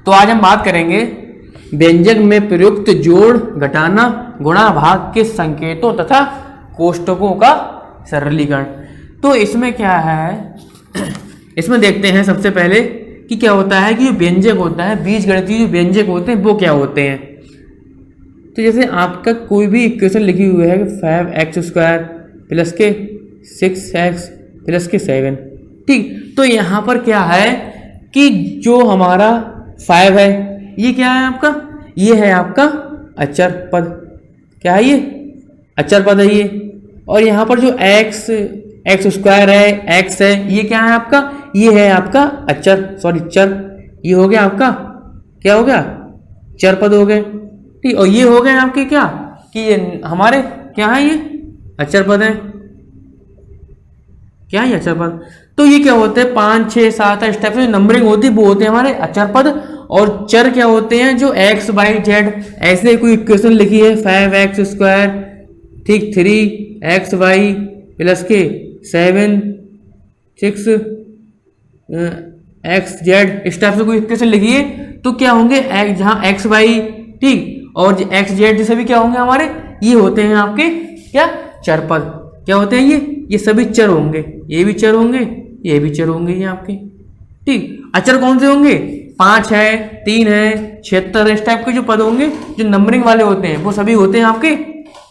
तो आज हम बात करेंगे व्यंजक में प्रयुक्त जोड़, घटाना, गुणा, भाग के संकेतों तथा कोष्ठकों का सरलीकरण। तो इसमें क्या है, इसमें देखते हैं सबसे पहले कि क्या होता है कि जो व्यंजक होता है, बीजगणितीय जो व्यंजक होते हैं वो क्या होते हैं। तो जैसे आपका कोई भी इक्वेशन लिखी हुई है 5x² प्लस के 6x प्लस के 7, ठीक। तो यहाँ पर क्या है कि जो हमारा 5 है ये क्या है आपका, ये है आपका अचर पद। क्या है ये, अचर पद है ये। और यहाँ पर जो x² है, x है, ये क्या है आपका, ये है आपका अचर, सॉरी चर। ये हो गया आपका, क्या हो गया, चर पद हो गए, ठीक। और ये हो गए आपके क्या कि ये हमारे क्या है, ये अचर पद है। क्या है ये अचर पद। तो ये क्या होते हैं 5, 6, 7 स्टेप से नंबरिंग होती है वो होते हैं हमारे अचर पद। और चर क्या होते हैं, जो x, y, z, ऐसे कोई इक्वेशन लिखी है 5x², ठीक, 3xy प्लस के 7, 6xz, इस टाइप से कोई इक्वेशन लिखी है तो क्या होंगे, जहाँ x, y, ठीक, और x, z जैसे भी क्या होंगे हमारे, ये होते हैं आपके क्या, चर पद। क्या होते हैं ये सभी चर होंगे, ये भी चर होंगे, ये भी चर होंगे, ये आपके, ठीक। अचर कौन से होंगे, 5 है, 3 है, 76, इस टाइप के जो पद होंगे जो नंबरिंग वाले होते हैं वो सभी होते हैं आपके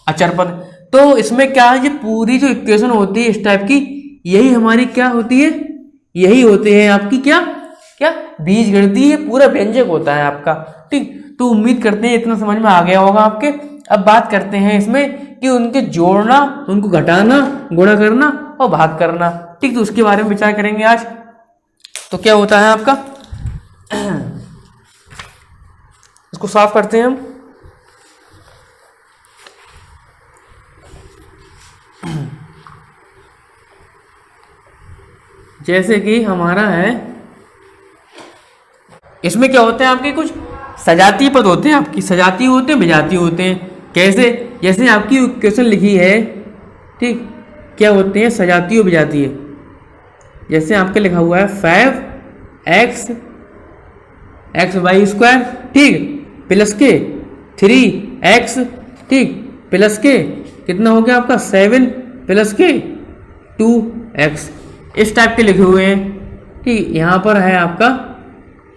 अचर पद। तो इसमें क्या है, ये पूरी जो इक्वेशन होती है इस टाइप की, यही हमारी क्या होती है, यही होते हैं आपकी क्या क्या बीजगणितीय पूरा व्यंजक होता है आपका, ठीक। तो उम्मीद करते हैं इतना समझ में आ गया होगा आपके। अब बात करते हैं इसमें कि उनके जोड़ना, उनको घटाना, गुणा करना और भाग करना, ठीक। तो उसके बारे में विचार करेंगे आज। तो क्या होता है आपका, इसको साफ करते हैं हम। जैसे कि हमारा है, इसमें क्या होते हैं आपके कुछ सजातीय पद होते हैं, आपकी सजातीय होते हैं, विजातीय होते हैं। कैसे, जैसे आपकी इक्वेशन लिखी है, ठीक, क्या होते हैं सजातीय और विजातीय। जैसे आपके लिखा हुआ है 5xy², ठीक, प्लस के 3x, ठीक, प्लस के कितना हो गया आपका 7 प्लस के 2x, इस टाइप के लिखे हुए हैं, ठीक। यहाँ पर है आपका,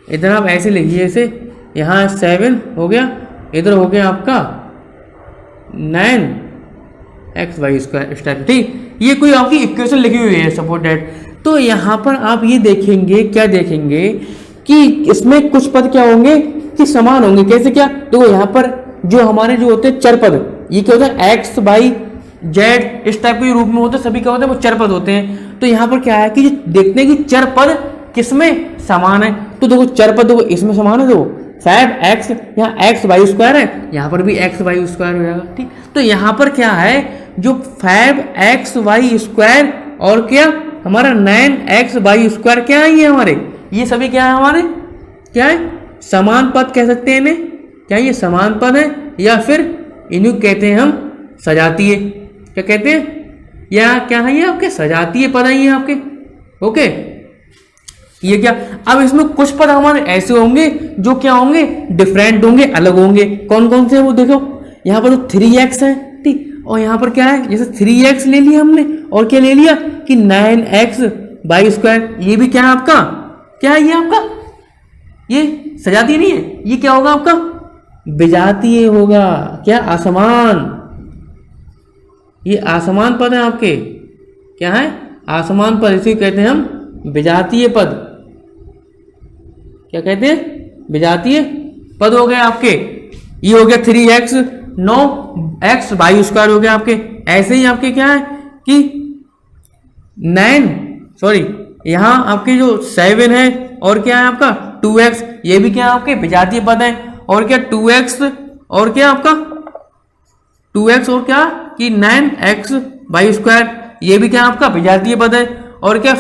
इधर आप ऐसे लिखिए, ऐसे यहाँ 7 हो गया, इधर हो गया आपका 9xy², इस टाइप, ठीक। ये कोई आपकी इक्वेशन लिखी हुई है सपोज दैट। तो यहाँ पर आप ये देखेंगे, क्या देखेंगे कि इसमें कुछ पद क्या होंगे कि समान होंगे। कैसे, क्या, तो यहाँ पर जो हमारे जो होते हैं चर पद, ये क्या होता है x, y, z, इस टाइप के रूप में होते हैं, सभी क्या होते हैं वो चर पद होते हैं। तो यहाँ पर क्या है कि देखते हैं कि चर पद किसमें समान है। तो देखो चर पद देखो इसमें समान है, देखो 5x, यहाँ xy² है, यहाँ पर भी xy² हो जाएगा, ठीक। तो यहाँ पर क्या है, जो 5xy² और क्या हमारा 9xy² क्या है, ये हमारे, ये सभी क्या है हमारे, क्या है, समान पद कह सकते हैं इन्हें। क्या ये समान पद है, या फिर इन्हें कहते हैं हम सजातीय, क्या कहते हैं, या क्या है ये आपके सजातीय पद है ये आपके, ओके। ये क्या, अब इसमें कुछ पद हमारे ऐसे होंगे जो क्या होंगे, डिफरेंट होंगे, अलग होंगे। कौन कौन से, वो देखो यहाँ पर तो 3x है, ठीक, और यहाँ पर क्या है, जैसे 3x ले लिया हमने, और क्या ले लिया कि 9xy², ये भी क्या है आपका, क्या है ये आपका, ये सजातीय नहीं है, ये क्या होगा आपका विजातीय होगा। क्या, असमान, ये असमान पद है आपके, क्या है, असमान पद, इसे कहते हैं हम विजातीय पद। क्या कहते हैं, विजातीय पद हो गए आपके। ये हो गया 3x, 9xy² हो गया आपके। ऐसे ही आपके क्या है कि 9, सॉरी, यहाँ आपके जो 7 है और क्या है आपका 2x, ये भी क्या है आपके विजातीय पद है। और क्या 2x और क्या आपका 2x और क्या कि 9xy², ये भी क्या आपका विजातीय पद है। और क्या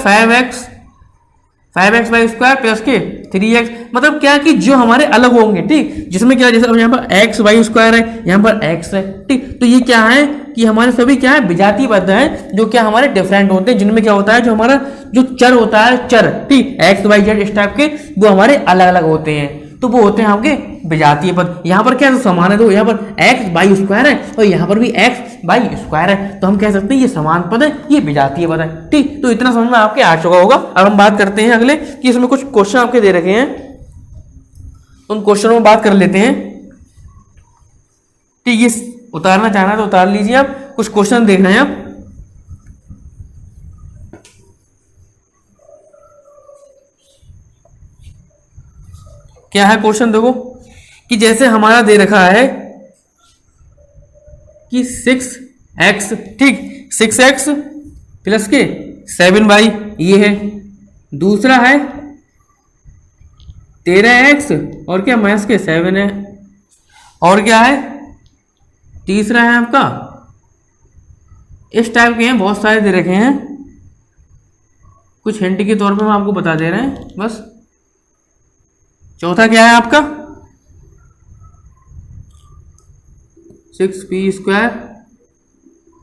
5xy² प्लस के 3x, मतलब क्या कि जो हमारे अलग होंगे, ठीक, जिसमें क्या, जैसे यहाँ पर xy² है, यहाँ पर x है, ठीक। तो ये क्या है कि हमारे सभी क्या है विजातीय पद है, जो क्या हमारे डिफरेंट होते हैं, जिनमें क्या होता है, जो हमारा जो चर होता है, चर, ठीक, x y z इस टाइप के, वो हमारे अलग अलग होते हैं। तो वो होते हैं आपके विजातीय पद। यहाँ पर क्या समान है, तो यहाँ पर एक्स बाई स्क्वायर है और यहाँ पर भी एक्स बाई स्क्वायर है, तो हम कह सकते हैं ये समान पद है, ये विजातीय पद है। ठीक, तो इतना समझ में आपके आ चुका होगा। अब हम बात करते हैं अगले कि इसमें कुछ क्वेश्चन आपके दे रखे हैं, उन क्वेश्चनों में बात कर लेते हैं। ठीक, ये उतारना चाहना है तो उतार लीजिए आप, कुछ क्वेश्चन देखना है आप। क्या है क्वेश्चन, देखो कि जैसे हमारा दे रखा है कि 6x, ठीक 6x प्लस के 7y ये है, दूसरा है 13x और क्या माइनस के 7 है, और क्या है तीसरा है आपका, इस टाइप के हैं, बहुत सारे दे रखे हैं, कुछ हिंट के तौर पे हम आपको बता दे रहे हैं बस। चौथा क्या है आपका 6p²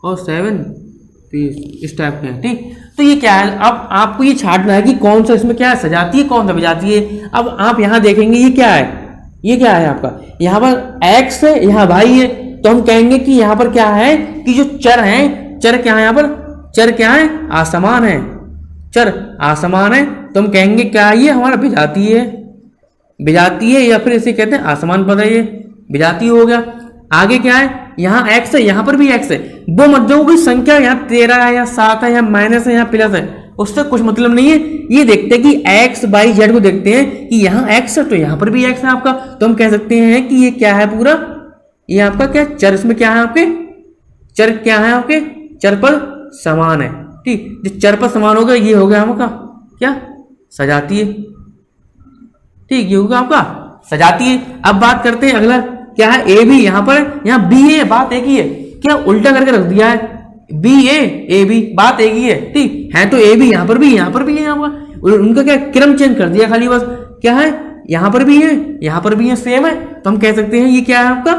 और 7p, इस टाइप के हैं। ठीक, तो ये क्या है, अब आपको ये छांटना है कि कौन सा इसमें क्या है सजाती है, कौन सा विजाती है। अब आप यहां देखेंगे ये क्या है, ये क्या है आपका, यहाँ पर x है, यहाँ y है, तो हम कहेंगे कि यहाँ पर क्या है कि जो चर हैं, चर क्या है, यहाँ पर चर क्या है, असमान है, चर असमान है, तो हम कहेंगे क्या ये हमारा विजातीय है, विजातीय है, या फिर इसे कहते हैं असमान पद है, ये विजातीय हो गया। आगे क्या है, यहाँ x है, यहाँ पर भी x है, वो मत जाओ कोई संख्या यहाँ 13 है या 7 है या माइनस है या प्लस है, उससे कुछ मतलब नहीं है। ये देखते हैं कि x बाई जेड को देखते हैं कि यहाँ x है तो यहाँ पर भी x है आपका, तो हम कह सकते हैं कि ये क्या है पूरा, ये आपका क्या चर, इसमें क्या है आपके चर, क्या है आपके चर पर समान है। ठीक, जो चर पर समान होगा ये हो गया आपका क्या सजातीय। ठीक, ये होगा आपका सजातीय। अब बात करते हैं अगला क्या है, ए बी, यहाँ पर यहाँ बी ए, बात एक ही है, क्या उल्टा करके रख दिया है, बी ए बी, बात एक ही है। ठीक है, तो ए बी यहाँ पर भी, यहाँ पर भी है आपका, उनका क्या क्रम चेंज कर दिया खाली बस, क्या है यहाँ पर भी है, यहाँ पर भी है, सेम है, तो हम कह सकते हैं ये क्या है आपका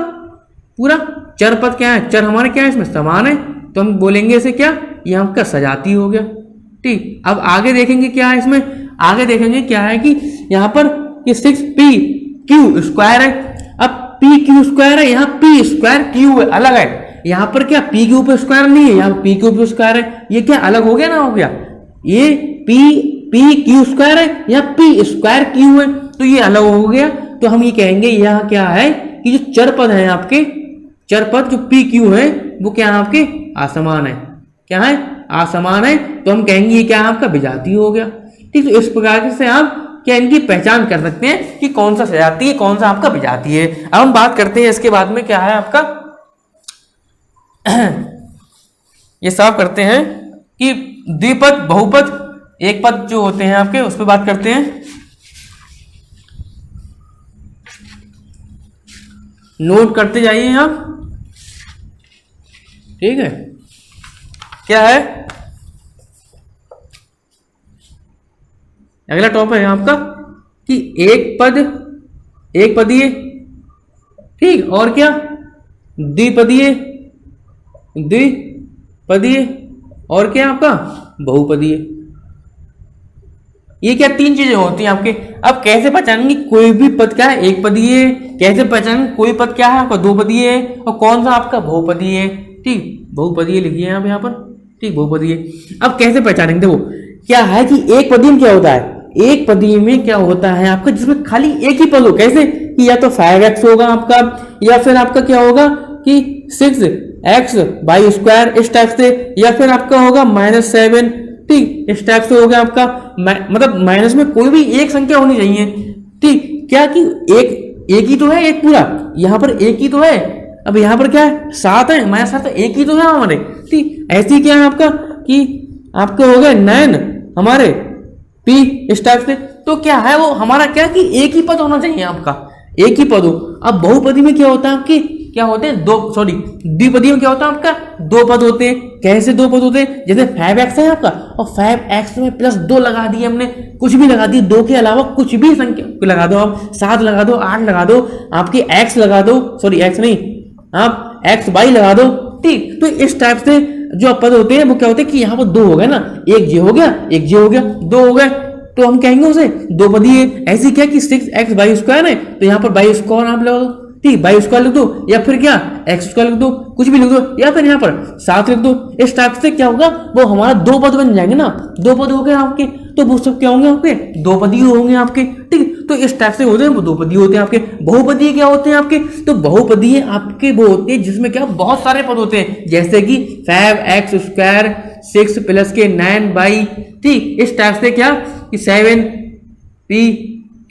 पूरा चर पद क्या है, चर हमारे क्या है इसमें समान है, तो हम बोलेंगे इसे क्या, ये आपका सजातीय हो गया। ठीक, अब आगे देखेंगे क्या है इसमें, आगे देखेंगे क्या है कि यहाँ पर ये 6p² है, अब p² है, यहाँ p²q है, अलग है, यहाँ पर क्या p³ नहीं है, यहाँ p³ है, ये क्या अलग हो गया ना, हो गया ये pq² है, यहाँ p²q है, तो ये अलग हो गया। तो हम ये कहेंगे यहाँ क्या है कि जो चर पद है आपके, चर पद जो pq है वो क्या है आपके असमान है, क्या है असमान है, तो हम कहेंगे ये क्या है आपका विजातीय हो गया। ठीक, तो इस प्रकार से आप क्या इनकी पहचान कर सकते हैं कि कौन सा सजातीय है, कौन सा आपका विजातीय है। अब हम बात करते हैं इसके बाद में क्या है आपका ये साफ करते हैं कि द्विपद, बहुपद, एक पद जो होते हैं आपके उस पर बात करते हैं। नोट करते जाइए आप, ठीक है। क्या है अगला टॉपिक है आपका कि एक पदीय, ठीक, और क्या द्विपदीय, और क्या आपका बहुपदीय। ये क्या तीन चीजें होती हैं आपके। अब कैसे पहचानेंगे कोई भी पद क्या है एक पदीय है, कैसे पहचानेंगे कोई पद क्या है आपका दो पदीय है, और कौन सा आपका बहुपदीय है। ठीक, बहुपदीय लिखिए आप यहाँ पर, ठीक, बहुपदीय। अब कैसे पहचानेंगे, देखो क्या है कि एक पदीय में क्या होता है, एक पदीय में क्या होता है आपका जिसमें खाली एक ही पद हो, कैसे कि या तो 5x होगा आपका, या फिर आपका क्या होगा कि 6x/2 इस टाइप से, या फिर आपका होगा -7, ठीक, इस टाइप से होगा आपका। मतलब माइनस में कोई भी एक संख्या होनी चाहिए। ठीक, क्या कि एक ही तो है, एक पूरा यहाँ पर एक ही तो है। अब यहाँ पर क्या है 7 है, -7 एक ही तो है हमारे। ठीक, ऐसी क्या है आपका कि आपके हो गए 9 हमारे p इस टाइप से। तो क्या है वो हमारा क्या कि एक ही पद होना चाहिए आपका, एक ही पद हो। अब बहुपदी में क्या होता है आपकी, क्या होते हैं द्विपदी में क्या होता है आपका दो पद होते हैं। कैसे दो पद होते हैं, जैसे 5x है आपका और 5x में +2 लगा दिए हमने, कुछ भी लगा दिए, 2 के अलावा कुछ भी संख्या लगा दो आप, 7 लगा दो, 8 लगा दो, आपकी x लगा दो, x नहीं, आप xy लगा दो। ठीक, तो इस टाइप से जो पद होते हैं वो क्या होते हैं कि यहाँ पर 2 हो गए ना, एक जे हो गया, एक जे हो गया, 2 हो गए। तो हम कहेंगे उसे दो पदी है। ऐसी क्या कि 6x² है तो यहाँ पर बाई स्क्वायर आप लगा दो, ठीक, बाई स्क्वायर लिख दो या फिर क्या x² लिख दो, कुछ भी लिख दो, या फिर यहाँ पर 7 लिख दो। इस टाइप से क्या होगा, वो हमारा दो पद बन जाएंगे ना, दो पद हो गए आपके, तो वो सब क्या होंगे आपके, दो पदी होंगे आपके, ठीक। तो इस टाइप से होते हैं, वो दो पदी होते हैं आपके। बहुपदीय क्या होते हैं आपके, तो बहुपदीय आपके वो होते हैं जिसमें क्या बहुत सारे पद होते हैं, जैसे कि 5x², 6 प्लस के 9y, ठीक। इस टाइप से क्या कि 7p,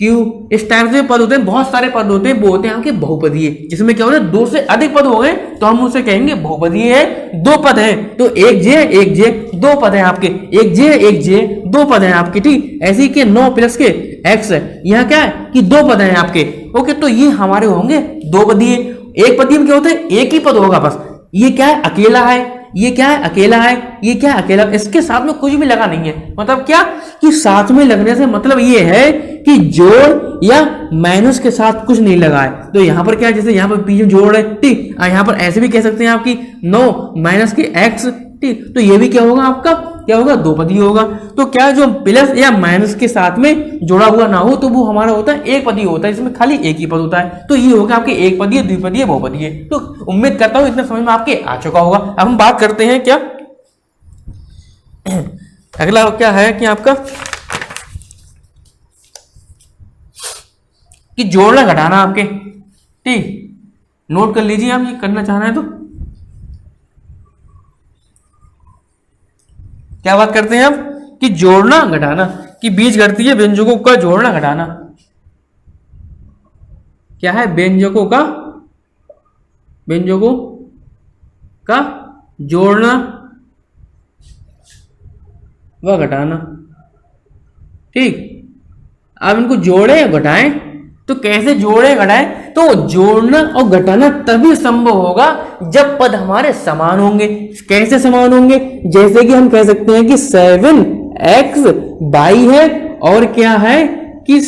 q, इस टाइप से पद होते हैं, बहुत सारे पद होते हैं, वो होते हैं आपके बहुपदीय। जिसमें क्या होता है, दो से अधिक पद हो गए तो हम उसे कहेंगे बहुपदीय है, दो पद है। तो एक जे दो पद है आपके, एक जे दो पद है आपके, ठीक। ऐसे कि 9 प्लस के x है, यहाँ क्या है कि दो पद है आपके, ओके। तो ये हमारे होंगे दो पदीय। एक पदीय में क्या होता है, एक ही पद होगा बस। ये क्या है, अकेला है, ये क्या है, अकेला है, ये क्या है, अकेला। इसके साथ में कुछ भी लगा नहीं है, मतलब क्या कि साथ में लगने से मतलब ये है कि जोड़ या माइनस के साथ कुछ नहीं लगा है। तो यहाँ पर क्या है, जैसे यहाँ पर पीछे जोड़ है, ठीक। यहाँ पर ऐसे भी कह सकते हैं आपकी 9 माइनस के x, ठीक। तो ये भी क्या होगा आपका, क्या होगा, दो पदी होगा। तो क्या जो प्लस या माइनस के साथ में जुड़ा हुआ ना हो तो वो हमारा होता है एक पदी होता है, इसमें खाली एक ही पद होता है। तो ये होगा आपके एक पदीय, द्विपदीय, बहुपदीय। तो उम्मीद करता हूं इतना समझ में आपके आ चुका होगा। अब हम बात करते हैं क्या, अगला क्या है कि आपका कि जोड़ना घटाना आपके, ठीक। नोट कर लीजिए आप, ये करना चाह रहे हैं तो क्या बात करते हैं आप कि जोड़ना घटाना, कि बीजगणितीय व्यंजकों का जोड़ना घटाना। क्या है, व्यंजकों का जोड़ना व घटाना, ठीक। अब इनको जोड़े या घटाएं, तो कैसे जोड़े घटाएं, तो जोड़ना और घटाना तभी संभव होगा जब पद हमारे समान होंगे। कैसे समान होंगे, जैसे कि हम कह सकते हैं कि 7x है और क्या है कि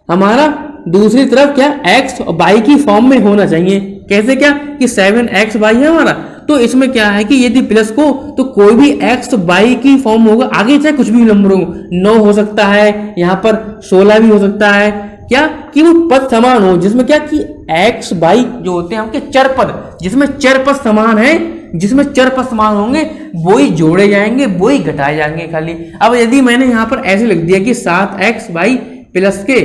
हमारा दूसरी तरफ क्या x और y की फॉर्म में होना चाहिए। कैसे क्या कि 7x है हमारा, तो इसमें क्या है कि यदि प्लस को तो कोई भी x y की फॉर्म होगा, आगे चाहे कुछ भी नंबर हो, 9 हो सकता है, यहाँ पर 16 भी हो सकता है, क्या कि वो पद समान हो, जिसमें क्या कि x y जो होते हैं आपके चर पद, जिसमें चर पद समान है, जिसमें चर पद समान होंगे वही जोड़े जाएंगे, वही घटाए जाएंगे खाली। अब यदि मैंने यहाँ पर ऐसे लिख दिया कि 7xy प्लस के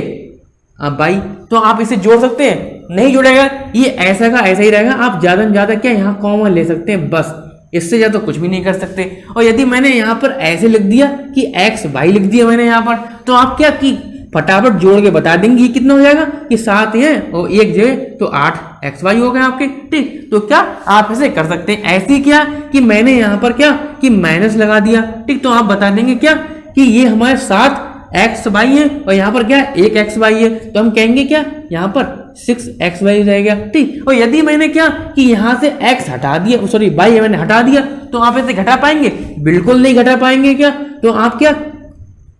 y, तो आप इसे जोड़ सकते हैं, नहीं जोड़ेगा, ये ऐसा का ऐसा ही रहेगा। आप ज्यादा से ज्यादा क्या यहाँ कॉमन ले सकते हैं, बस इससे ज्यादा कुछ भी नहीं कर सकते। और यदि मैंने यहाँ पर ऐसे लिख दिया कि x y लिख दिया मैंने यहाँ पर, तो आप क्या कि फटाफट जोड़ के बता देंगे ये कितना हो जाएगा कि 7 है और एक जो है तो 8xy हो गए आपके, ठीक। तो क्या आप इसे कर सकते हैं। ऐसी क्या कि मैंने यहाँ पर क्या कि माइनस लगा दिया, ठीक। तो आप बता देंगे क्या कि ये हमारे 7xy है और यहाँ पर क्या 1xy है, तो हम कहेंगे क्या यहाँ पर 6xy रहेगा, ठीक। और यदि मैंने क्या कि यहाँ से x हटा दिया, सॉरी y मैंने हटा दिया, तो आप इसे घटा पाएंगे, बिल्कुल नहीं घटा पाएंगे। क्या तो आप क्या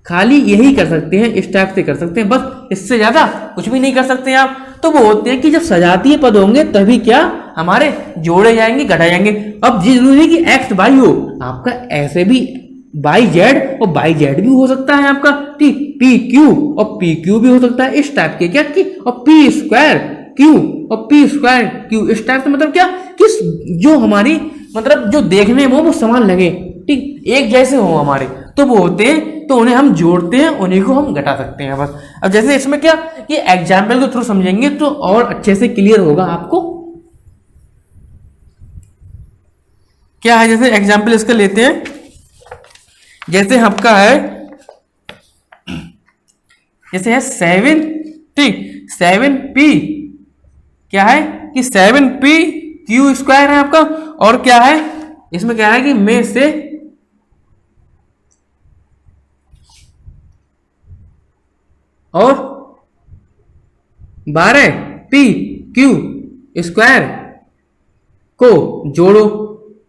खाली यही कर सकते हैं, इस टाइप से कर सकते हैं, बस इससे ज्यादा कुछ भी नहीं कर सकते हैं आप। तो वो होते हैं कि जब सजातीय पद होंगे तभी क्या हमारे जोड़े जाएंगे, घटाए जाएंगे। अब जरूरी है कि एक्स वाई हो, आपका ऐसे भी बाई जेड और बाई जेड भी हो सकता है आपका, ठीक। पी क्यू और पी क्यू भी हो सकता है, इस टाइप के क्या कि और पी स्क्वायर क्यू और पी स्क्वायर क्यू, इस टाइप से मतलब क्या कि जो हमारी मतलब जो देखने में वो समान लगे, ठीक, एक जैसे हो हमारे, तो वो होते हैं, तो उन्हें हम जोड़ते हैं, उन्हीं को हम घटा सकते हैं बस। अब जैसे इसमें क्या कि एग्जाम्पल के थ्रू समझेंगे तो और अच्छे से क्लियर होगा आपको। क्या है, जैसे एग्जाम्पल इसका लेते हैं, जैसे आपका है, जैसे है 7, ठीक, 7p क्या है कि 7p क्यू स्क्वायर है आपका, और क्या है इसमें क्या है कि में से और 12p क्यू स्क्वायर को जोड़ो,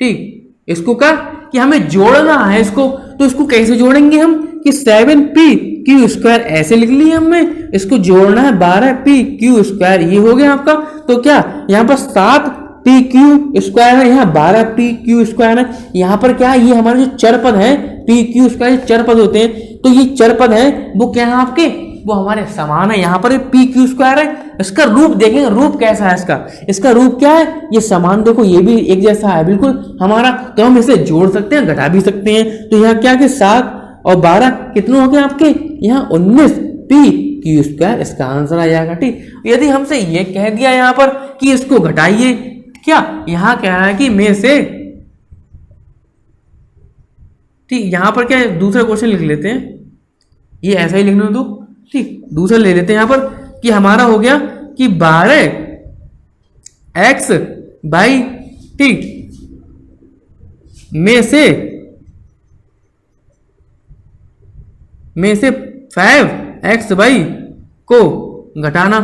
ठीक। इसको क्या कि हमें जोड़ना है इसको, तो इसको कैसे जोड़ेंगे हम कि 7p क्यू स्क्वायर ऐसे लिख लिया हमने, इसको जोड़ना है 12p क्यू स्क्वायर, ये हो गया आपका। तो क्या यहाँ पर 7p क्यू स्क्वायर है, यहाँ 12p क्यू स्क्वायर है, यहाँ पर क्या है ये हमारे जो चर पद है p क्यू स्क्वायर चर पद होते हैं, तो ये चर पद है वो क्या है आपके, वो हमारे समान है। यहाँ पर पी क्यू स्क्वायर है। इसका रूप देखेंगे, रूप कैसा है इसका रूप क्या है, ये समान देखो, ये भी एक जैसा है बिल्कुल हमारा। तो हम इसे जोड़ सकते हैं, घटा भी सकते हैं। तो यहाँ क्या कि 7 और 12 कितने हो गए आपके, यहाँ 19 पी क्यू स्क्वायर इसका आंसर आ जाएगा। ठीक, यदि हमसे ये कह दिया यहाँ पर कि इसको घटाइए, क्या यहाँ कह रहा है कि में से, ठीक, यहां पर क्या है, दूसरा क्वेश्चन लिख लेते हैं, ये ऐसा ही लिखने दो। ठीक, दूसरा ले लेते हैं यहां पर कि हमारा हो गया कि 12x बाई, ठीक, में से 5x बाई को घटाना।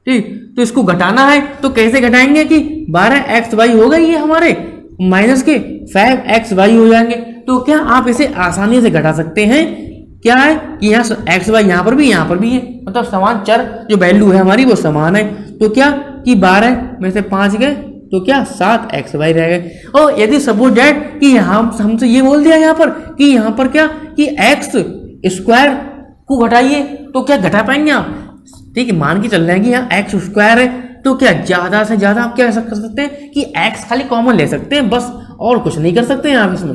ठीक, तो इसको घटाना है तो कैसे घटाएंगे कि 12x बाई होगा ये हमारे माइनस के 5x बाई हो जाएंगे। तो क्या आप इसे आसानी से घटा सकते हैं, क्या है कि यहाँ एक्स वाई यहाँ पर भी है, मतलब समान चर जो वैल्यू है हमारी वो समान है। तो क्या कि 12 में से 5 गए तो क्या 7x वाई रह गए। और यदि सपोज डेट कि यहाँ हमसे ये बोल दिया यहाँ पर कि यहाँ पर क्या कि एक्स स्क्वायर को घटाइए, तो क्या घटा पाएंगे आप, ठीक है, मान के चल रहे हैं कि यहाँ एक्स स्क्वायर है, तो क्या ज्यादा से ज्यादा आप क्या कर सकते हैं कि एक्स खाली कॉमन ले सकते हैं बस, और कुछ नहीं कर सकते हैं आप इसमें।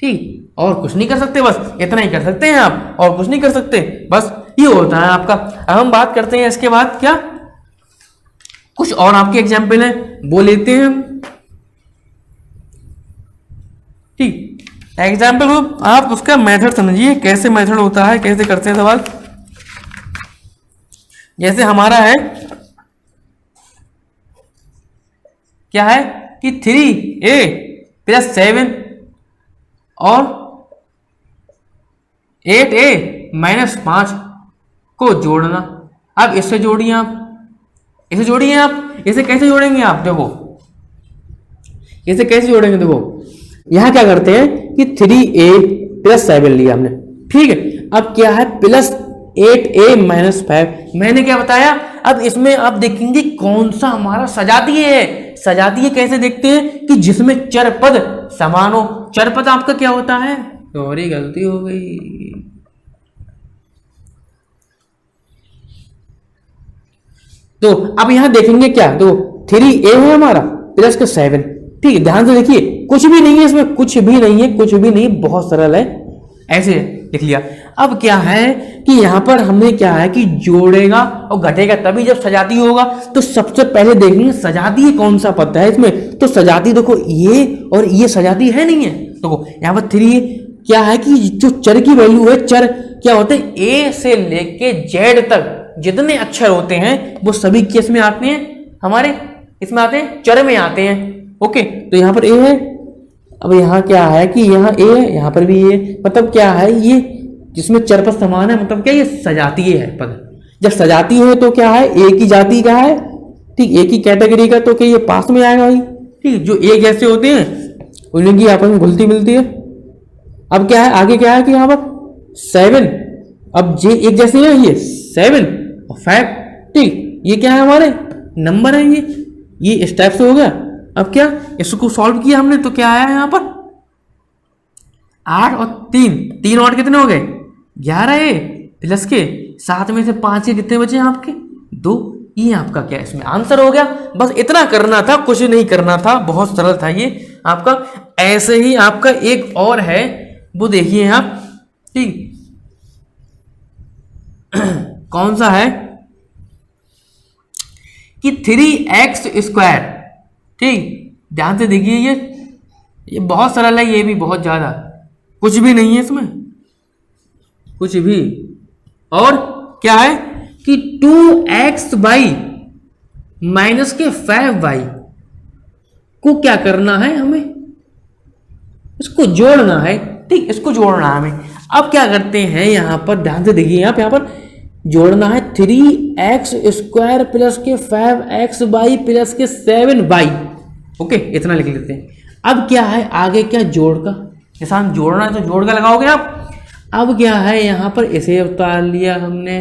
ठीक, और कुछ नहीं कर सकते, बस इतना ही कर सकते हैं आप, और कुछ नहीं कर सकते, बस ये होता है आपका। अब हम बात करते हैं इसके बाद क्या कुछ और आपके एग्जाम्पल है वो लेते हैं हम। ठीक, एग्जाम्पल को आप उसका मेथड समझिए, कैसे मेथड होता है, कैसे करते हैं सवाल। जैसे हमारा है क्या है कि 3a + 7 और 8a - 5 को जोड़ना। अब इससे जोड़िए आप, इसे जोड़िए आप, इसे कैसे जोड़ेंगे आप, देखो इसे कैसे जोड़ेंगे, देखो यहां क्या करते हैं कि 3a + 7 लिया हमने, ठीक है। अब क्या है + 8a - 5, मैंने क्या बताया। अब इसमें आप देखेंगे कौन सा हमारा सजातीय है। सजातीय कैसे देखते हैं कि जिसमें चर पद समान हो। चर पद आपका क्या होता है, सॉरी गलती हो गई, तो अब यहां देखेंगे क्या, तो 3a है हमारा प्लस का 7, ठीक है, ध्यान से देखिए कुछ भी नहीं है इसमें, कुछ भी नहीं है, कुछ भी नहीं, बहुत सरल है, ऐसे लिख लिया। अब क्या है कि यहां पर हमने क्या है कि जोड़ेगा और घटेगा तभी जब सजाती होगा। तो सबसे पहले देखेंगे सजाती कौन सा पद है इसमें, तो सजाती देखो ये और ये सजाती है नहीं है। तो यहां पर 3 क्या है कि जो चर की वैल्यू है, चर क्या होते हैं ए से लेके जेड तक जितने अक्षर होते हैं वो सभी किस में आते हैं, हमारे इसमें आते हैं, चर में आते हैं। ओके, तो यहाँ पर ए है, अब यहाँ क्या है कि यहाँ ए है, यहाँ पर भी ए, मतलब क्या है ये जिसमें चर पद समान है, मतलब क्या ये सजातीय है पद। जब सजाती है तो क्या है एक ही जाति का है, ठीक, एक ही कैटेगरी का, तो क्या ये पास में आएगा भाई, ठीक। जो एक जैसे होते हैं उन्हीं की आपस में घुलती मिलती है। अब क्या है आगे क्या है कि यहाँ पर 7, अब जे एक जैसे हैं ये 7 और 5, ठीक, ये क्या है हमारे नंबर है, ये इस टाइप से हो गया। अब क्या इसको सॉल्व किया हमने तो क्या आया यहाँ पर 8 और 3 और कितने हो गए 11 प्लस के 7 में से 5 के कितने बचे आपके 2, ये आपका क्या इसमें आंसर हो गया। बस इतना करना था, कुछ नहीं करना था, बहुत सरल था ये आपका। ऐसे ही आपका एक और है वो देखिए आप, ठीक, कौन सा है कि 3x², ठीक, ध्यान से देखिए ये बहुत सरल है, ये भी बहुत ज्यादा, कुछ भी नहीं है इसमें, कुछ भी। और क्या है कि 2x बाई माइनस के 5y को क्या करना है हमें, इसको जोड़ना है, ठीक, इसको जोड़ना है हमें। अब क्या करते हैं यहां पर ध्यान से देखिए, आप यहां पर जोड़ना है 3x² प्लस के 5xy प्लस के 7y, ओके, इतना लिख लेते हैं। अब क्या है आगे क्या जोड़ का निशान, जोड़ना है तो जोड़ का लगाओगे आप। अब क्या है यहां पर इसे उतार लिया हमने।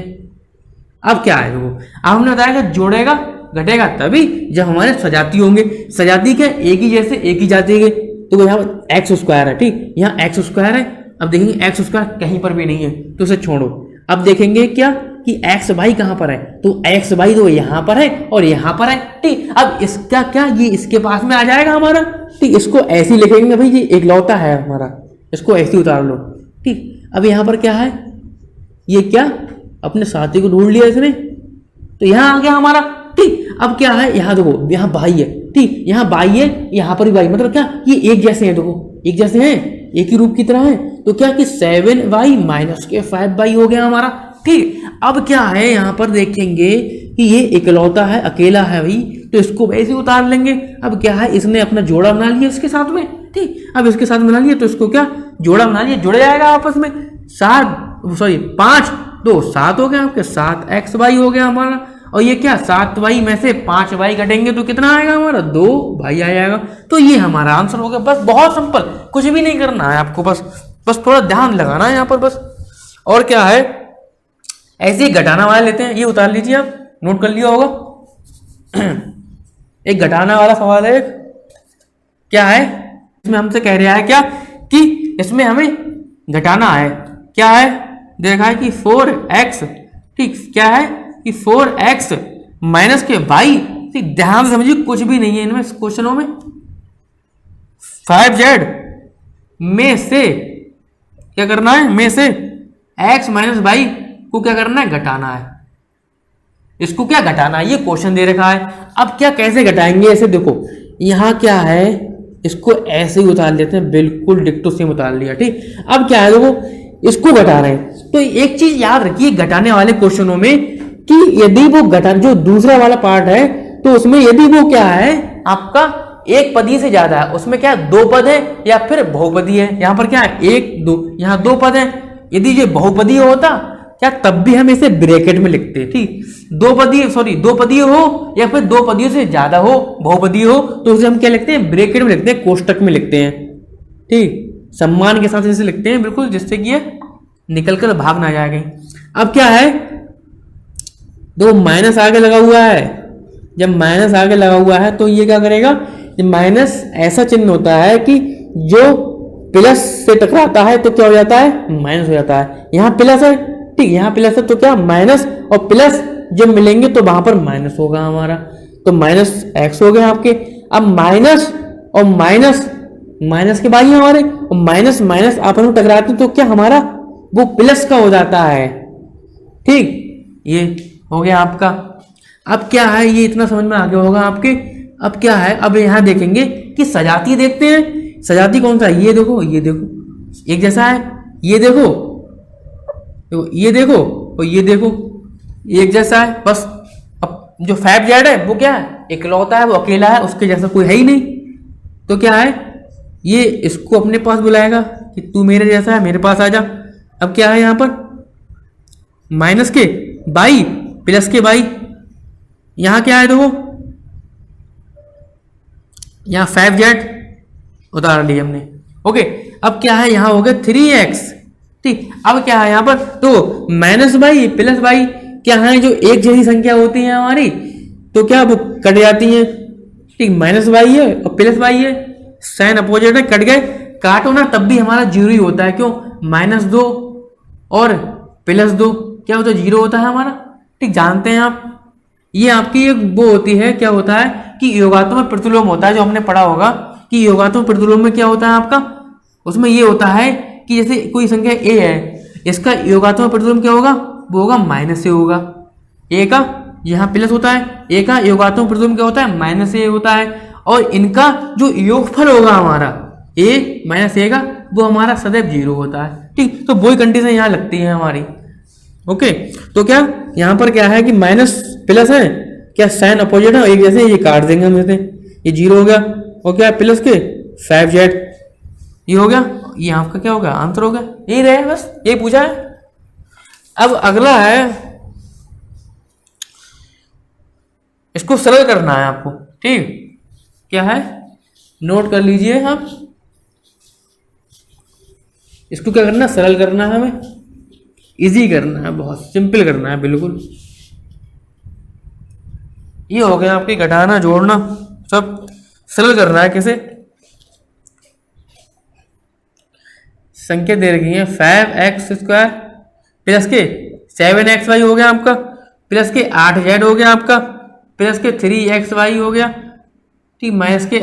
अब क्या है वो, अब हमने बताया कि जोड़ेगा घटेगा तभी जब हमारे सजाती होंगे। सजाती के एक ही जैसे एक ही जाति के, तो यहाँ x² है, ठीक, यहाँ x² है अब देखेंगे एक्स स्क्वायर कहीं पर भी नहीं है तो उसे छोड़ो। अब देखेंगे क्या कि एक्स वाई कहाँ पर है, तो एक्स वाई तो यहाँ पर है और यहाँ पर है। ठीक, अब इसका क्या, ये इसके पास में आ जाएगा हमारा। ठीक, इसको ऐसे ही लिखेंगे भाई, ये एकलौता है हमारा, इसको ऐसे ही उतार लो। ठीक, अब यहाँ पर क्या है, ये क्या अपने साथी को ढूंढ लिया इसने, तो यहाँ आ गया हमारा। ठीक, अब क्या है, यहाँ देखो, यहाँ बाई है। ठीक, यहाँ बाई है, यहाँ पर भी बाई, मतलब क्या ये एक जैसे हैं, देखो एक जैसे हैं, एक ही रूप की तरह है। तो क्या कि 7y माइनस के 5y हो गया हमारा। ठीक, अब क्या है यहाँ पर देखेंगे कि ये इकलौता है, अकेला है भाई, तो इसको वैसे उतार लेंगे। अब क्या है, इसने अपना जोड़ा बना लिया इसके साथ में। ठीक, अब इसके साथ बना लिया तो इसको क्या जोड़ा बना लिया, जुड़ जाएगा आपस में। 5 2 7 हो गया आपके, 7xy हो गया हमारा। और ये क्या 7y में से 5y घटेंगे तो कितना आएगा हमारा, 2y आ जाएगा। तो ये हमारा आंसर हो गया। बस बहुत सिंपल, कुछ भी नहीं करना है आपको, बस थोड़ा ध्यान लगाना है यहाँ पर बस। और क्या है, ऐसे ही घटाना वाला लेते हैं, ये उतार लीजिए, आप नोट कर लिया होगा। एक घटाना वाला सवाल है, क्या है इसमें हमसे कह रहा है क्या कि इसमें हमें घटाना है, क्या है देखा है कि 4x, ठीक क्या है कि 4x माइनस के y। ठीक, ध्यान से समझिए, कुछ भी नहीं है इनमें क्वेश्चनों में। 5z में से क्या करना है, में से x माइनस वाई को क्या करना है, घटाना है। इसको क्या घटाना है, ये क्वेश्चन दे रखा है। अब क्या कैसे घटाएंगे, ऐसे देखो यहाँ क्या है, इसको ऐसे ही उतार लेते हैं, बिल्कुल डिक्टो सेम उतार लिया। ठीक, अब क्या है देखो, इसको घटा रहे हैं। तो एक चीज याद रखिए घटाने वाले क्वेश्चनों में कि यदि वो घटा जो दूसरा वाला पार्ट है, तो उसमें यदि वो क्या है आपका एक पदी से ज्यादा है, उसमें क्या दो पद है या फिर बहुपदी है। यहाँ पर क्या है 1 2, यहाँ 2 पद है। यदि ये बहुपदी होता क्या, तब भी हम इसे ब्रैकेट में लिखते। ठीक, दो पदी हो या फिर 2 पदियों से ज्यादा हो, बहुपदी हो, तो उसे हम क्या लिखते हैं, ब्रैकेट में लिखते हैं, कोष्टक में लिखते हैं। ठीक, सम्मान के साथ इसे लिखते हैं बिल्कुल, जिससे कि ये निकल कर भाग ना जाए कहीं। अब क्या है, दो माइनस आगे लगा हुआ है, जब माइनस आगे लगा हुआ है तो ये क्या करेगा, माइनस ऐसा चिन्ह होता है कि जो प्लस से टकराता है तो क्या हो जाता है, माइनस हो जाता है। यहाँ प्लस है, ठीक, यहाँ प्लस है तो क्या माइनस और प्लस जब मिलेंगे तो वहां पर माइनस होगा हमारा, तो माइनस एक्स हो गया आपके। अब माइनस और माइनस के बाद ही हमारे माइनस माइनस आपस में टकराते तो क्या हमारा वो प्लस का हो जाता है। ठीक, ये हो गया आपका। अब क्या है, ये इतना समझ में आ गया होगा आपके। अब क्या है, अब यहाँ देखेंगे कि सजाती देखते हैं, सजाती कौन सा है, ये देखो एक जैसा है, ये देखो तो ये देखो और ये देखो एक जैसा है। बस अब जो 5z है वो क्या है, इकलौता है, वो अकेला है, उसके जैसा कोई है ही नहीं। तो क्या है, ये इसको अपने पास बुलाएगा कि तू मेरे जैसा है, मेरे पास आ जा। अब क्या है यहाँ पर माइनस के बाई प्लस के बाई, यहाँ क्या है देखो, यहाँ 5z उतार लिया हमने। ओके, अब क्या है, यहाँ हो गया 3x। ठीक, अब क्या है यहाँ पर, तो माइनस बाई प्लस बाई क्या है, जो एक जैसी संख्या होती है हमारी तो क्या वो कट जाती है। ठीक, माइनस बाई है और प्लस बाई है, साइन अपोजिट है, कट गए, काटो ना तब भी हमारा जीरो ही होता है। क्यों, -2 और +2 क्या होता है, 0 होता है हमारा। ठीक, जानते हैं आप, ये आपकी एक वो होती है, क्या होता है कि योगात्मक प्रतिलोम होता है, जो हमने पढ़ा होगा कि योगात्मक प्रतिलोम में क्या होता है आपका, उसमें ये होता है कि जैसे कोई संख्या a है, इसका योगात्मक प्रतिलोम क्या होगा, वो होगा माइनस ए होगा। a का यहाँ प्लस होता है, a का योगात्मक प्रतिलोम क्या होता है, -a होता है। और इनका जो योगफल होगा हमारा a माइनस a का, वो हमारा सदैव 0 होता है। ठीक, तो वही कंडीशन यहाँ लगती है हमारी। ओके, तो क्या यहाँ पर क्या है कि माइनस प्लस है, क्या साइन अपोजिट है, एक जैसे, ये काट देंगे हम इसे, ये 0 हो गया। और क्या प्लस के 5z, ये हो गया, ये आपका क्या हो गया, आंसर हो गया। यही रहे, बस यही पूछा है। अब अगला है, इसको सरल करना है आपको। ठीक, क्या है, नोट कर लीजिए आप, इसको क्या करना है, सरल करना है हमें, इजी करना है, बहुत सिंपल करना है बिल्कुल। ये हो गया आपकी घटाना जोड़ना, सब सरल करना है। कैसे संख्या दे रखी है 5x² प्लस के 7xy हो गया आपका, प्लस के 8z हो गया आपका, प्लस के 3xy हो गया, ठीक, माइनस के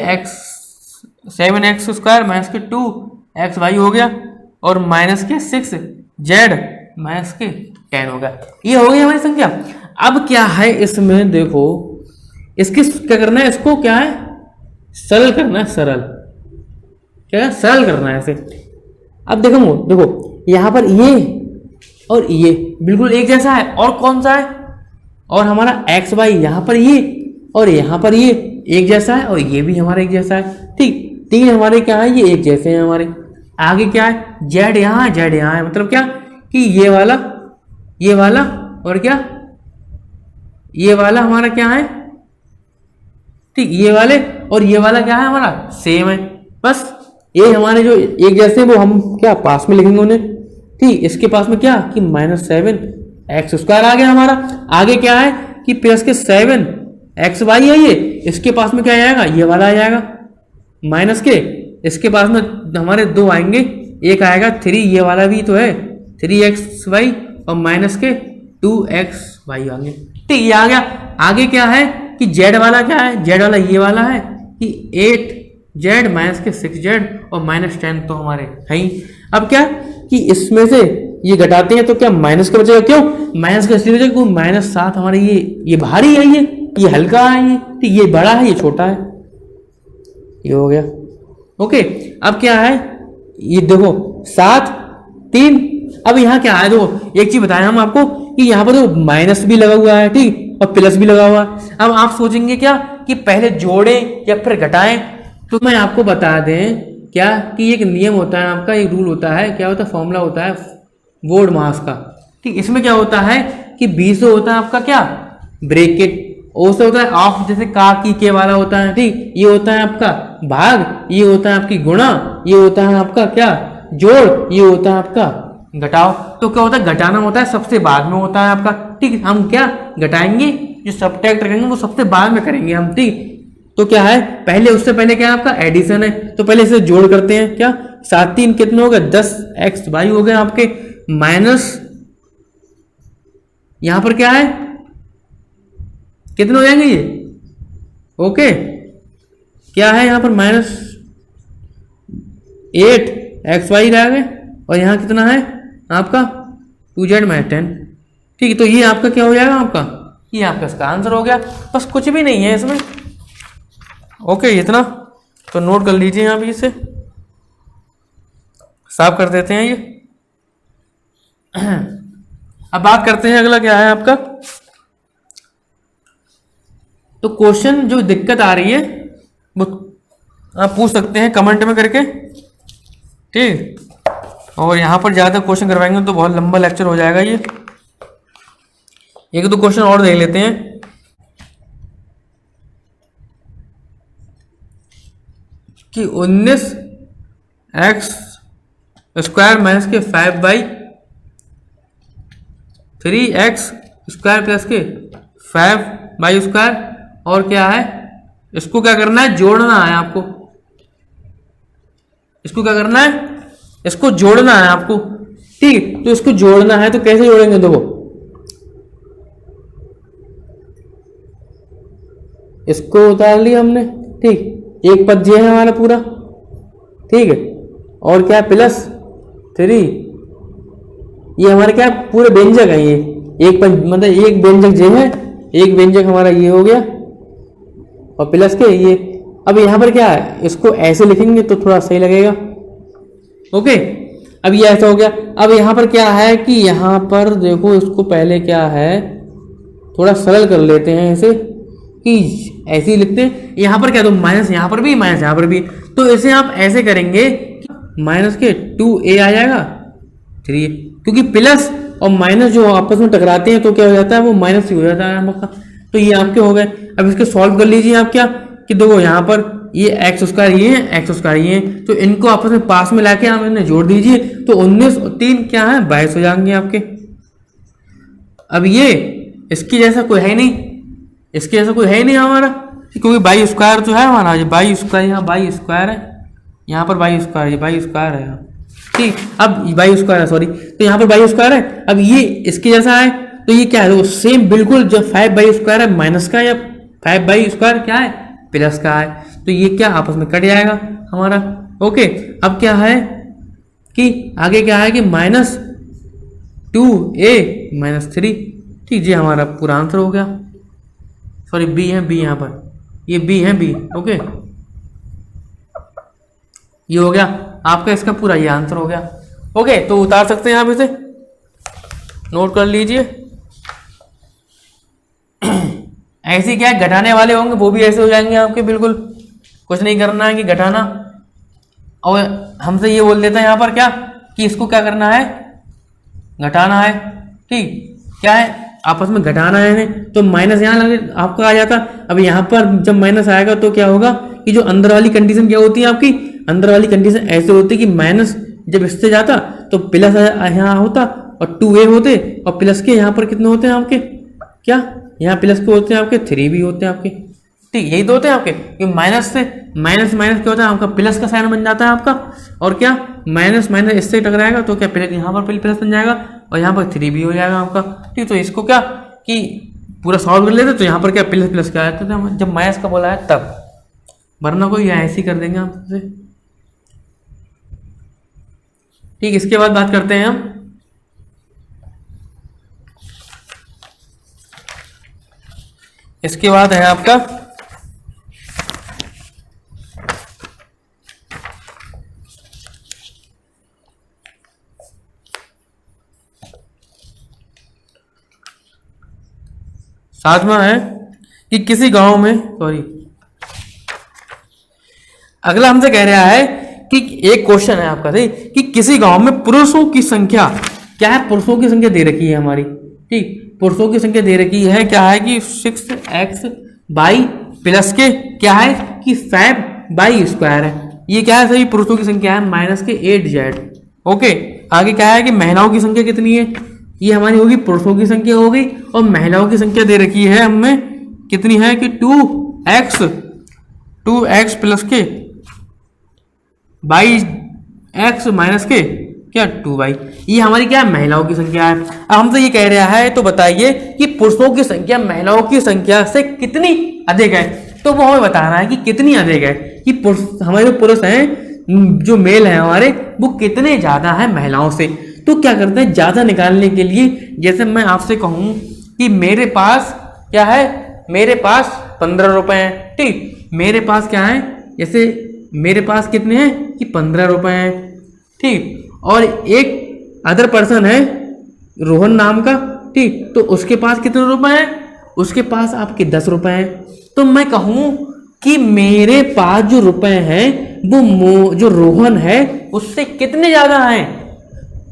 7x² माइनस के 2xy हो गया, और माइनस के 6z माइनस के 10 होगा। ये हो गई हमारी संख्या। अब क्या है इसमें देखो, इसकी क्या करना है, इसको क्या है सरल करना है, सरल क्या है, सरल करना है इसे। अब देखो यहां पर ये और ये बिल्कुल एक जैसा है, और कौन सा है, और हमारा एक्स वाई यहां पर ये और यहां पर ये एक जैसा है, और ये भी हमारा एक जैसा है, ठीक। तीन हमारे क्या है, ये एक जैसे हैं हमारे। आगे क्या है, जेड यहाँ है, जेड यहाँ है, मतलब क्या कि ये वाला और क्या ये वाला हमारा क्या है, ठीक, ये वाले और ये वाला क्या है हमारा सेम है। बस ये हमारे जो एक जैसे हैं वो हम क्या पास में लिखेंगे उन्हें, ठीक। इसके पास में क्या कि -7x² आ गया हमारा। आगे क्या है कि प्लस के 7xy है ये, इसके पास में क्या आएगा, ये वाला आ जाएगा, माइनस के इसके पास में हमारे दो आएंगे, एक आएगा 3, ये वाला भी तो है 3xy, और माइनस के 2xy आएंगे, ठीक, ये आ गया। आगे क्या है कि जेड वाला क्या है, जेड वाला ये वाला है कि 8z माइनस के 6z और -10 तो हमारे है ही। अब क्या कि इसमें से ये घटाते हैं तो क्या माइनस का बचेगा, क्यों माइनस का इसलिए बचेगा क्योंकि -7 हमारे ये भारी है, ये हल्का है, ये बड़ा है, ये छोटा है, ये हो गया। ओके, अब क्या है ये देखो 7 3। अब यहाँ क्या है, देखो एक चीज बताया हम आपको कि यहाँ पर तो माइनस भी लगा हुआ है, ठीक, और प्लस भी लगा हुआ है। अब आप सोचेंगे क्या कि पहले जोड़ें या फिर घटाएं, तो मैं आपको बता दें क्या कि एक नियम होता है आपका, एक रूल होता है, क्या होता है, फॉर्मूला होता है वोर्ड मास का, ठीक। इसमें क्या होता है कि बी से होता है आपका क्या ब्रैकेट, ओ से होता है ऑफ, जैसे का की के वाला होता है, ठीक। ये होता है आपका भाग, ये होता है आपकी गुणा, ये होता है आपका क्या जोड़, ये होता है आपका घटाओ। तो क्या होता है, घटाना होता है सबसे बाद में होता है आपका, ठीक। हम क्या घटाएंगे, जो सब्ट्रैक्ट करेंगे वो सबसे बाद में करेंगे हम, ठीक। तो क्या है पहले, उससे पहले क्या है आपका एडिशन है, तो पहले इसे जोड़ करते हैं। क्या 7 3 कितने हो गए, 10xy हो गए आपके, माइनस यहां पर क्या है कितने हो जाएंगे ये, ओके, क्या है यहां पर -8xy रह गए, और यहां कितना है आपका 2z - 10, ठीक। तो ये आपका क्या हो जाएगा, आपका ये आपका इसका आंसर हो गया। बस कुछ भी नहीं है इसमें, ओके, इतना तो नोट कर लीजिए, यहाँ भी इसे साफ कर देते हैं ये। अब बात करते हैं अगला क्या है आपका, तो क्वेश्चन जो दिक्कत आ रही है वो आप पूछ सकते हैं कमेंट में करके, ठीक। और यहाँ पर ज़्यादा क्वेश्चन करवाएंगे तो बहुत लंबा लेक्चर हो जाएगा ये। एक दो क्वेश्चन और देख लेते हैं। कि 19x² माइनस के 5/3x² प्लस के 5y², और क्या है इसको क्या करना है, जोड़ना है आपको, इसको क्या करना है, इसको जोड़ना है आपको, ठीक। तो इसको जोड़ना है तो कैसे जोड़ेंगे, देखो इसको उतार लिया हमने, ठीक, एक पद ये है हमारा पूरा, ठीक है, और क्या प्लस 3, ये हमारे क्या पूरे व्यंजक है, ये एक पद मतलब एक व्यंजक जो है, एक व्यंजक हमारा ये हो गया, और प्लस के ये। अब यहाँ पर क्या है, इसको ऐसे लिखेंगे तो थोड़ा सही लगेगा, ओके। अब ये ऐसा हो गया। अब यहाँ पर क्या है कि यहाँ पर देखो, इसको पहले क्या है थोड़ा सरल कर लेते हैं इसे, कि ऐसे ही लिखते हैं। यहाँ पर क्या, तो माइनस यहाँ पर भी, माइनस यहाँ पर भी, तो इसे आप ऐसे करेंगे माइनस के 2a आ जाएगा 3, क्योंकि प्लस और माइनस जो आपस में टकराते हैं तो क्या हो जाता है, वो माइनस ही हो जाता है आपका। तो ये आपके हो गए। अब इसके सॉल्व कर लीजिए आप, क्या कि देखो यहाँ पर ये x² ये है, x² ये है, तो इनको आपस में पास में लाके आप इन्हें जोड़ दीजिए, तो 19 और 3 क्या है 22 हो जाएंगे आपके। अब ये इसकी जैसा कोई है नहीं, इसके जैसा कोई है नहीं हमारा, क्योंकि y² जो है हमारा, ये y², यहाँ y² है, यहाँ पर y², ये y² है यहाँ। ठीक, अब वाई स्क्वायर है, सॉरी, तो यहाँ पर वाई स्क्वायर है, अब ये इसके जैसा है, तो ये क्या है, वो सेम बिल्कुल जो 5/² है माइनस का, या 5/² क्या है प्लस का है, तो ये क्या आपस में कट जाएगा हमारा। ओके, अब क्या है कि आगे क्या है कि -2a-3, ठीक, ये हमारा पूरा आंसर हो गया। सॉरी, बी है, बी यहाँ पर, ये बी है, बी। ओके, ये हो गया आपका, इसका पूरा ये आंसर हो गया। ओके, तो उतार सकते हैं आप इसे, नोट कर लीजिए। ऐसे क्या है, घटाने वाले होंगे वो भी ऐसे हो जाएंगे आपके, बिल्कुल कुछ नहीं करना है कि घटाना, और हमसे ये बोल देता है यहाँ पर क्या कि इसको क्या करना है, घटाना है। ठीक, क्या है आपस में घटाना है, तो माइनस यहाँ लगे आपका आ जाता। अब यहाँ पर जब माइनस आएगा तो क्या होगा कि जो अंदर वाली कंडीशन क्या होती है आपकी, अंदर वाली कंडीशन ऐसे होती है कि माइनस जब इससे जाता तो प्लस यहाँ होता, और 2a होते, और प्लस के यहाँ पर कितने होते हैं आपके, क्या यहाँ प्लस के होते हैं आपके 3 भी होते हैं आपके। ठीक, यही तो होते हैं आपके, कि माइनस से माइनस माइनस क्या होता है आपका, प्लस का साइन बन जाता है आपका, और क्या माइनस माइनस इससे टकराएगा तो क्या प्लस, यहाँ पर प्लस बन जाएगा, और यहाँ पर 3 भी हो जाएगा आपका। ठीक, तो इसको क्या कि पूरा सॉल्व कर लेते, तो यहाँ पर क्या प्लस प्लस क्या आया था जब माइनस का बोला है तब, वरना कोई ऐसे ही कर देंगे आपसे। ठीक, इसके बाद बात करते हैं हम इसके बाद है आपका सातवां है कि किसी गांव में, सॉरी, अगला हमसे कह रहा है कि एक क्वेश्चन है आपका सही कि किसी गांव में पुरुषों की संख्या क्या है, पुरुषों की संख्या दे रखी है हमारी। ठीक, पुरुषों की संख्या दे रखी है, क्या है कि 6x बाई प्लस के क्या है कि 5/² है, ये क्या है सही पुरुषों की संख्या है माइनस के 8z। ओके, आगे क्या है कि महिलाओं की संख्या कितनी है, ये हमारी होगी पुरुषों की संख्या हो गई, और महिलाओं की संख्या दे रखी है हमें कितनी है कि 2x प्लस के बाई x माइनस के क्या 2y, ये हमारी क्या है महिलाओं की संख्या है। अब हमसे ये कह रहा है तो बताइए कि पुरुषों की संख्या महिलाओं की संख्या से कितनी अधिक है, तो वो हमें बताना है कि कितनी अधिक है, कि हमारे जो पुरुष हैं जो मेल हैं हमारे वो कितने ज्यादा है महिलाओं से। तो क्या करते हैं ज्यादा निकालने के लिए, जैसे मैं आपसे कहूं कि मेरे पास क्या है, मेरे पास 15 रुपए हैं। ठीक, मेरे पास क्या है, जैसे मेरे पास कितने हैं कि 15 रुपए हैं। ठीक, और एक अदर पर्सन है रोहन नाम का, ठीक, तो उसके पास कितने रुपए हैं, उसके पास आपके 10 रुपए हैं। तो मैं कहूं कि मेरे पास जो रुपए हैं वो जो रोहन है उससे कितने ज्यादा हैं,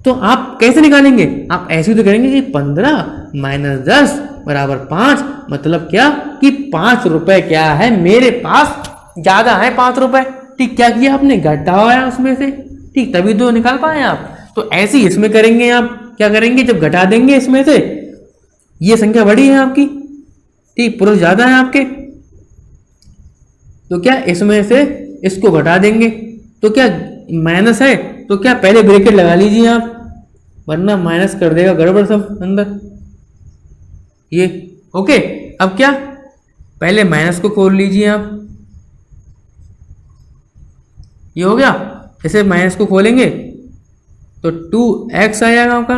तो आप कैसे निकालेंगे, आप ऐसे ही तो करेंगे कि 15 - 10 बराबर 5, मतलब क्या कि 5 रुपए क्या है मेरे पास ज्यादा है 5 रुपए। ठीक, क्या किया आपने, घटाया उसमें से, ठीक, तभी तो निकाल पाए आप। तो ऐसे ही इसमें करेंगे, आप क्या करेंगे जब घटा देंगे इसमें से, ये संख्या बड़ी है आपकी, ठीक, पुरुष ज्यादा है आपके, तो क्या इसमें से इसको घटा देंगे, तो क्या माइनस है, तो क्या पहले ब्रैकेट लगा लीजिए आप, वरना माइनस कर देगा गड़बड़ सब अंदर ये। ओके, अब क्या पहले माइनस को खोल लीजिए आप, ये हो गया, इसे माइनस को खोलेंगे तो 2x आ जाएगा आपका,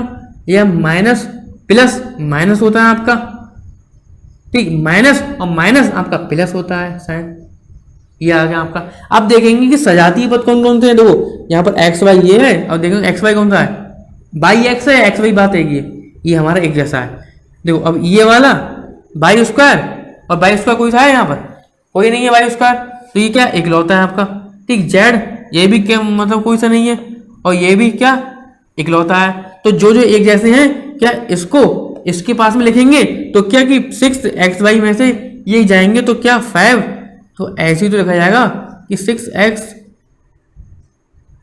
यह माइनस प्लस माइनस होता है आपका। ठीक, माइनस और माइनस आपका प्लस होता है साइन, ये आ गया आपका। अब देखेंगे कि सजातीय पद कौन कौन से हैं, देखो यहाँ पर एक्स वाई ये है, और देखेंगे एक्स वाई कौन सा है, बाई एक्स है, एक्स वाई बात है, ये हमारा एक जैसा है। देखो अब ये वाला बाई स्क्वायर, और बाई स्क्वायर कोई सा है यहाँ पर, कोई नहीं है बाई स्क्वायर, तो ये क्या इकलौता है आपका। ठीक, जेड ये भी क्या मतलब कोई सा नहीं है, और ये भी क्या इकलौता है। तो जो जो एक जैसे हैं क्या इसको इसके पास में लिखेंगे तो क्या कि 6xy में से ये जाएंगे तो क्या 5, तो ऐसे ही तो लिखा जाएगा कि 6x,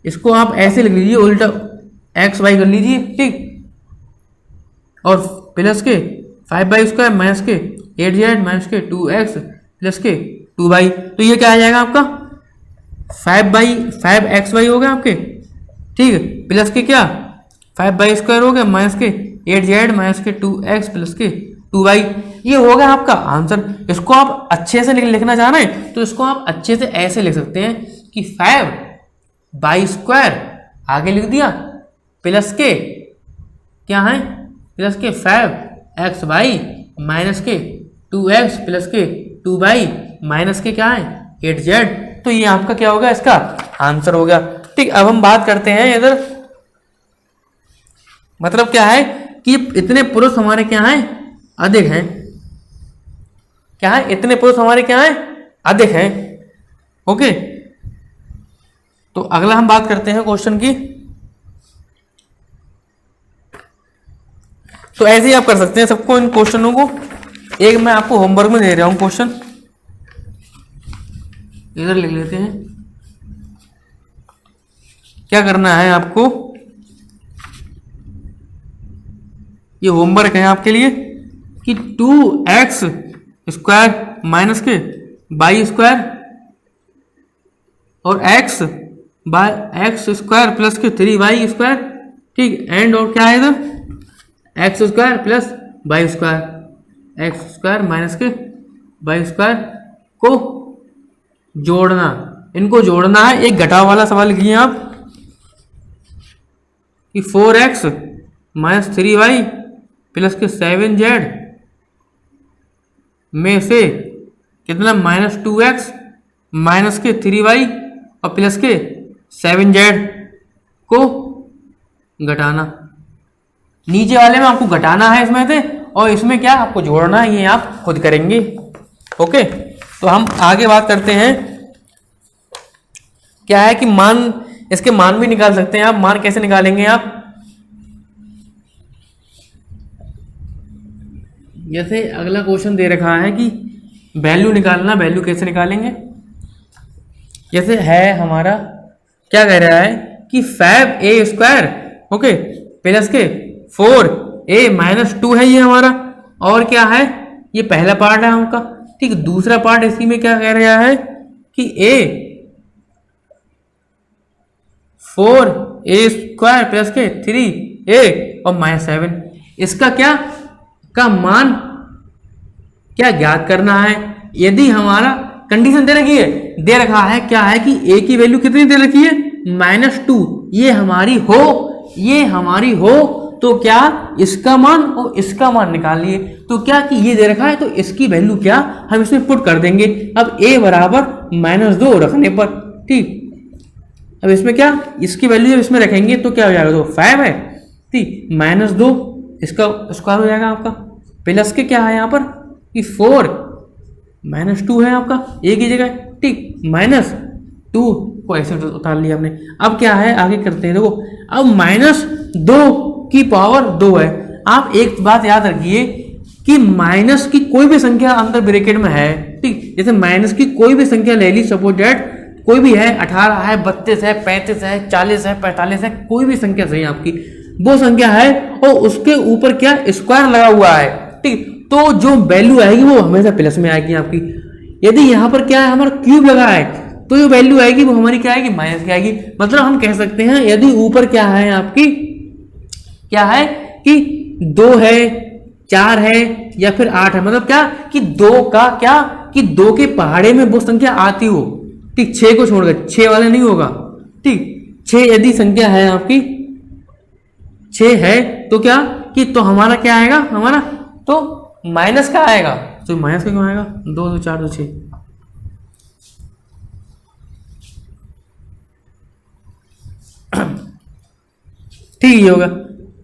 इसको आप ऐसे लिख लीजिए उल्टा xy कर लीजिए। ठीक, और प्लस के 5/² माइनस के 8z माइनस के 2x प्लस के 2y, तो ये क्या आ जाएगा आपका 5/5xy हो गया आपके। ठीक है, प्लस के क्या 5y² हो गया माइनस के 8z माइनस के 2x प्लस के 2y। ये हो गया आपका आंसर। इसको आप अच्छे से लिखना चाह रहे हैं तो इसको आप अच्छे से ऐसे लिख सकते हैं कि 5y² आगे लिख दिया प्लस के क्या है, प्लस के 5xy माइनस के 2x प्लस के 2y माइनस के क्या है 8z। तो ये आपका क्या होगा, इसका आंसर हो गया। ठीक, अब हम बात करते हैं इधर, मतलब क्या है कि इतने पुरुष हमारे क्या हैं, अधिक हैं। क्या है, इतने पुरुष हमारे क्या हैं, अधिक हैं। ओके, तो अगला हम बात करते हैं क्वेश्चन की। तो ऐसे ही आप कर सकते हैं सबको, इन क्वेश्चनों को। एक मैं आपको होमवर्क में दे रहा हूं क्वेश्चन, इधर लिख लेते हैं। क्या करना है आपको, ये होमवर्क है आपके लिए कि 2x² माइनस के y² और x² प्लस के 3y², ठीक, एंड और क्या है इधर x² plus y², x² minus के y² को जोड़ना, इनको जोड़ना है। एक घटाव वाला सवाल लिखिए आप कि 4x माइनस 3y प्लस के 7z में से कितना माइनस 2x माइनस के 3y और प्लस के 7z को घटाना। नीचे वाले में आपको घटाना है इसमें से, और इसमें क्या आपको जोड़ना है, ये आप खुद करेंगे। ओके, तो हम आगे बात करते हैं। क्या है कि मान, इसके मान भी निकाल सकते हैं आप। मान कैसे निकालेंगे आप, जैसे अगला क्वेश्चन दे रखा है कि वैल्यू निकालना। वैल्यू कैसे निकालेंगे, जैसे है हमारा क्या कह रहा है कि 5a² ओके प्लस के 4a माइनस 2 है ये हमारा, और क्या है ये पहला पार्ट है हमका। ठीक, दूसरा पार्ट इसी में क्या कह रहा है कि a 4a² प्लस के 3a और माइनस 7, इसका क्या का मान क्या ज्ञात करना है। यदि हमारा कंडीशन दे रखी है, दे रखा है क्या है कि a की वैल्यू कितनी दे रखी है -2, ये हमारी हो तो क्या इसका मान और इसका मान निकाल लिए। तो क्या कि ये दे रखा है तो इसकी वैल्यू क्या हम इसमें पुट कर देंगे। अब a बराबर -2 रखने पर, ठीक, अब इसमें क्या इसकी वैल्यू जब इसमें रखेंगे तो क्या हो जाएगा, तो 5 है, ठीक, -2 इसका स्क्वायर हो जाएगा आपका, प्लस के क्या है यहाँ पर कि 4 -2 है आपका a की जगह, ठीक, -2 को ऐसे उतार लिया हमने। अब क्या है आगे करते हैं, देखो अब -2 की पावर 2 है। आप एक बात याद रखिए कि माइनस की कोई भी संख्या अंदर ब्रैकेट में है, ठीक, जैसे माइनस की कोई भी संख्या ले ली, सपोज दैट कोई भी है, 18 है, 32 है, 35 है, 40 है, 45 है, कोई भी संख्या सही आपकी, वो संख्या है और उसके ऊपर क्या स्क्वायर लगा हुआ है, ठीक, तो जो वैल्यू आएगी वो हमेशा प्लस में आएगी आपकी। यदि यहाँ पर क्या है हमारा क्यूब लगा है तो जो वैल्यू आएगी वो हमारी क्या आएगी, माइनस की आएगी। मतलब हम कह सकते हैं यदि ऊपर क्या है आपकी, क्या है कि 2 है, 4 है या फिर 8 है, मतलब क्या कि 2 का क्या कि 2 के पहाड़े में वो संख्या आती हो, ठीक, 6 को छोड़कर, 6 वाले नहीं होगा, ठीक, 6 यदि संख्या है आपकी 6 है तो क्या कि तो हमारा क्या आएगा, हमारा तो माइनस का आएगा। तो माइनस का क्यों आएगा, 2 2 4 2 6, ठीक ही होगा।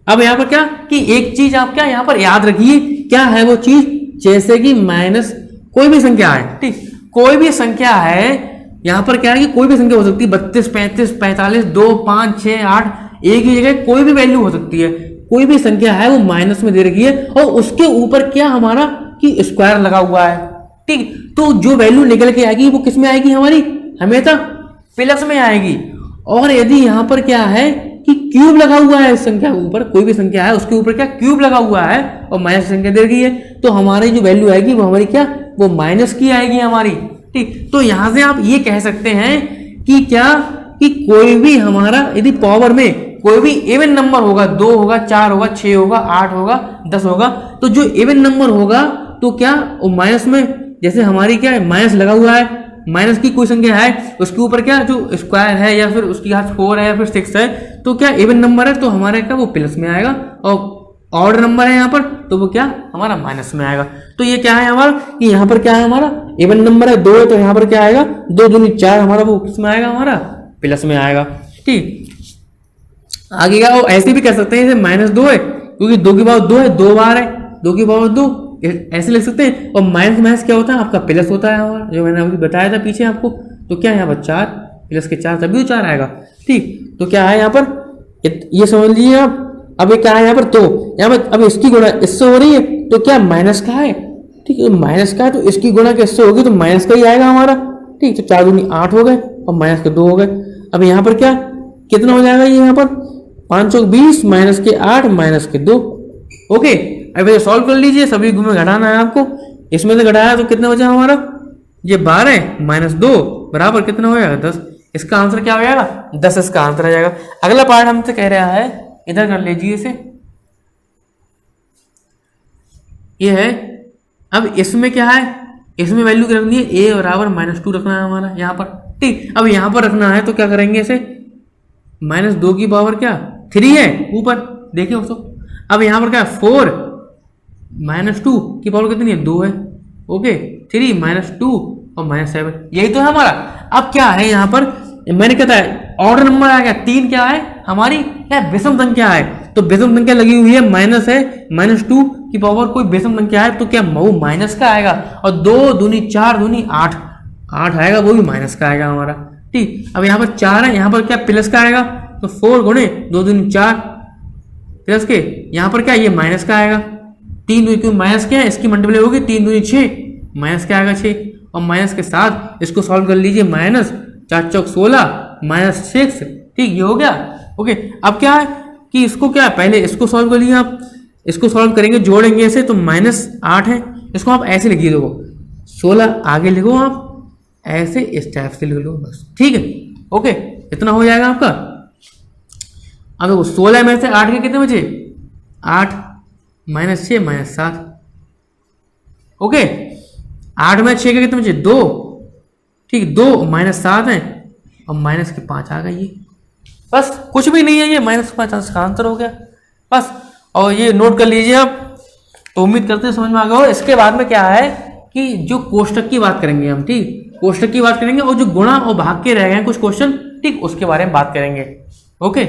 अब यहाँ पर क्या कि एक चीज आप क्या यहाँ पर याद रखिए, क्या है वो चीज, जैसे कि माइनस कोई भी संख्या है, ठीक, कोई भी संख्या है, यहाँ पर क्या है कि कोई भी संख्या हो सकती है, 32 35 45 2 5 6 8, एक ही जगह कोई भी वैल्यू हो सकती है, कोई भी संख्या है वो माइनस में दे रखी है और उसके ऊपर क्या हमारा कि स्क्वायर लगा हुआ है, ठीक, तो जो वैल्यू निकल के आएगी वो किस में आएगी, हमारी हमेशा प्लस में आएगी। और यदि यहाँ पर क्या है कि क्यूब लगा हुआ है इस संख्या के ऊपर, कोई भी संख्या है उसके ऊपर क्या क्यूब लगा हुआ है और माइनस संख्या दे रखी है, तो हमारी जो वैल्यू आएगी वो हमारी क्या, वो माइनस की आएगी हमारी, ठीक। तो यहां से आप ये कह सकते हैं कि क्या कि कोई भी हमारा यदि पावर में कोई भी इवन नंबर होगा, 2 होगा, 4 होगा, 6 होगा, 8 होगा, 10 होगा, तो जो इवन नंबर होगा तो क्या वो माइनस में, जैसे हमारी क्या है माइनस लगा हुआ है, माइनस की कोई संख्या है उसके ऊपर क्या जो स्क्वायर है या फिर उसकी घात 4 है या फिर 6 है, तो क्या इवन नंबर है तो हमारे क्या वो प्लस में आएगा, और ऑड नंबर है यहाँ पर तो वो क्या हमारा माइनस में आएगा। तो ये क्या है हमारा कि यहाँ पर क्या है हमारा इवन नंबर है 2 है, तो यहाँ पर क्या आएगा 2 दूनी 4 हमारा वो किस में आएगा हमारा प्लस में आएगा। ठीक, आगे क्या वो ऐसे भी कर सकते हैं जैसे -2 है क्योंकि 2 की पावर 2 है, 2 बार है, 2 की पावर 2 ऐसे लिख सकते हैं। और माइनस माइनस क्या होता है आपका प्लस होता है हमारा, जो मैंने अभी बताया था पीछे आपको। तो क्या है यहाँ पर 4 प्लस के 4 तभी 4 आएगा। ठीक, तो क्या है यहाँ पर ये समझ लीजिए आप। अब ये क्या है यहाँ पर, तो यहाँ पर अब इसकी गुणा इससे हो रही है तो क्या माइनस का है। ठीक है, माइनस का है तो इसकी गुणा किससे होगी तो माइनस का ही आएगा हमारा। ठीक, तो 4 दूनी 8 हो गए और माइनस के 2 हो गए। अब यहाँ पर क्या कितना हो जाएगा ये यहाँ पर 5 चौक 20 माइनस के 8 माइनस के 2। ओके, अब ये सॉल्व कर लीजिए, सभी में घटाना है आपको। इसमें से घटाया तो कितना बचा हमारा ये 12 माइनस 2 बराबर कितना हो जाएगा 10। इसका आंसर क्या हो जाएगा 10 इसका आंसर आ जाएगा। अगला पार्ट हमसे कह रहा है, इधर कर लीजिए इसे, ये है। अब इसमें क्या है, इसमें वैल्यू रखनी है a बराबर -2 रखना है हमारा यहाँ पर। ठीक, अब यहाँ पर रखना है तो क्या करेंगे इसे, -2 की पावर क्या 3 है ऊपर देखिए दोस्तों। अब यहाँ पर क्या 4 -2 की पावर कितनी है 2 है। ओके, 3 -2 और -7 यही तो है हमारा। अब क्या है यहाँ पर मैंने कहता है ऑर्डर नंबर आ गया 3, क्या है हमारी क्या विषम संख्या है, तो विषम संख्या लगी हुई है माइनस है, -2 की पावर कोई विषम संख्या है तो क्या वो माइनस का आएगा। और 2 दूनी 4 दूनी 8 आएगा, वो भी माइनस का आएगा हमारा। ठीक, अब यहाँ पर 4 है, यहाँ पर क्या प्लस का आएगा, तो 4 गुणे 2 दूनी 4 प्लस के यहाँ पर क्या ये माइनस का आएगा। 3 दूनी क्यों माइनस क्या है, इसकी मल्टीप्लाई होगी 3 दूनी 6 माइनस का आएगा 6 और माइनस के साथ इसको सॉल्व कर लीजिए, -4 चौक 16 -6। ठीक, ये हो गया। ओके, अब क्या है कि इसको क्या है पहले इसको सॉल्व कर लीजिए आप, इसको सॉल्व करेंगे जोड़ेंगे ऐसे तो -8 है, इसको आप ऐसे लिखिए देखो 16 आगे लिखो आप ऐसे इस टाइप से लिख लो बस। ठीक है, ओके, इतना हो जाएगा आपका। अब देखो 16 में से 8 के कितने बचे 8 -6 -7। ओके, 8 में 6 के कितने बचे 2। ठीक, 2 -7 है और माइनस के 5 आ गए ये, बस कुछ भी नहीं है, ये -5 का आंसर हो गया बस। और ये नोट कर लीजिए आप। तो उम्मीद करते हैं समझ में आ गया हो। इसके बाद में क्या है कि जो कोष्टक की बात करेंगे हम, ठीक कोष्टक की बात करेंगे और जो गुणा और भाग के रह गए हैं कुछ क्वेश्चन, ठीक उसके बारे में बात करेंगे। ओके।